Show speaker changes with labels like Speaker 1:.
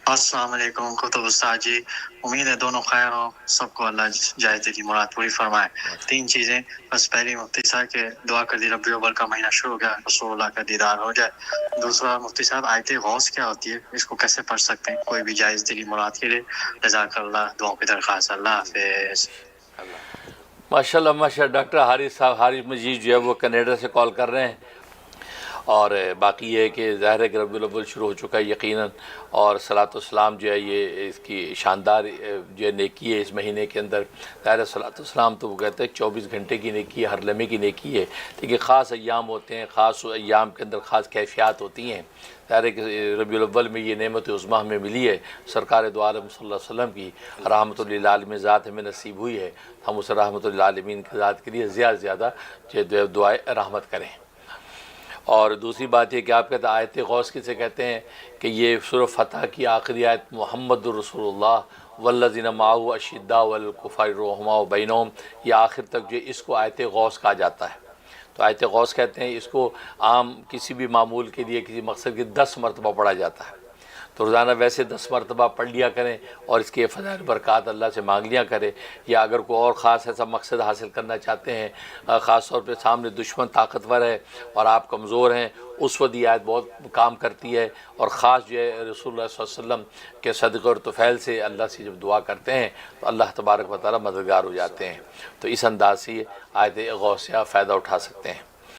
Speaker 1: السلام علیکم کتب استاد جی، امید ہے دونوں خیر ہو، سب کو اللہ جائز دلی مراد پوری فرمائے۔ تین چیزیں، بس پہلی مفتی صاحب کے دعا کر دی ربیع الاول کا مہینہ شروع ہو گیا، رسول اللہ کا دیدار ہو جائے۔ دوسرا مفتی صاحب آیت غوث کیا ہوتی ہے، اس کو کیسے پڑھ سکتے ہیں کوئی بھی جائز دلی مراد کے لیے؟ جزاک اللہ، دعاؤں کی درخواست۔ اللہ حافظ۔
Speaker 2: ماشاء اللہ ماشاء اللہ۔ ڈاکٹر حارث صاحب، حارث مجید جو ہے وہ کینیڈا سے کال کر رہے ہیں، اور باقی یہ ہے کہ ظاہر ہے کہ ربیع الاول شروع ہو چکا ہے یقیناً، اور صلاۃ والسلام جو ہے یہ اس کی شاندار جو ہے نیکی ہے اس مہینے کے اندر۔ ظاہر ہے صلاۃ والسلام تو وہ کہتے ہیں 24 گھنٹے کی نیکی ہے، ہر لمحے کی نیکی ہے، لیکن خاص ایام ہوتے ہیں، خاص ایام کے اندر خاص کیفیات ہوتی ہیں۔ ظاہر ہے کہ ربیع الاول میں یہ نعمت عظمیٰ ہمیں ملی ہے، سرکار دو عالم صلی اللہ علیہ وسلم کی رحمۃ للعالمین ذات ہمیں نصیب ہوئی ہے، ہم اس رحمۃ للعالمین کی ذات کے لیے زیادہ سے زیادہ جو دعائے رحمت کریں۔ اور دوسری بات یہ کہ آپ کہتے ہیں آیت غوث کسے کہتے ہیں، کہ یہ سورہ فتح کی آخری آیت محمد الرسول اللہ والذین معہ اشداء علی الکفار رحماء بینہم، یہ آخر تک جو اس کو آیت غوث کہا جاتا ہے۔ تو آیت غوث کہتے ہیں اس کو عام کسی بھی معمول کے لیے کسی مقصد کے 10 مرتبہ پڑھا جاتا ہے، تو روزانہ ویسے 10 مرتبہ پڑھ لیا کریں، اور اس کے فضائل برکات اللہ سے مانگ لیا کریں، یا اگر کوئی اور خاص ایسا مقصد حاصل کرنا چاہتے ہیں، خاص طور پہ سامنے دشمن طاقتور ہے اور آپ کمزور ہیں، اس وقت یہ آیت بہت کام کرتی ہے، اور خاص جو ہے رسول اللہ صلی اللہ علیہ وسلم کے صدقے اور طفیل سے اللہ سے جب دعا کرتے ہیں تو اللہ تبارک و تعالیٰ مددگار ہو جاتے ہیں۔ تو اس انداز سے آیت غوث سے آپ فائدہ اٹھا سکتے ہیں۔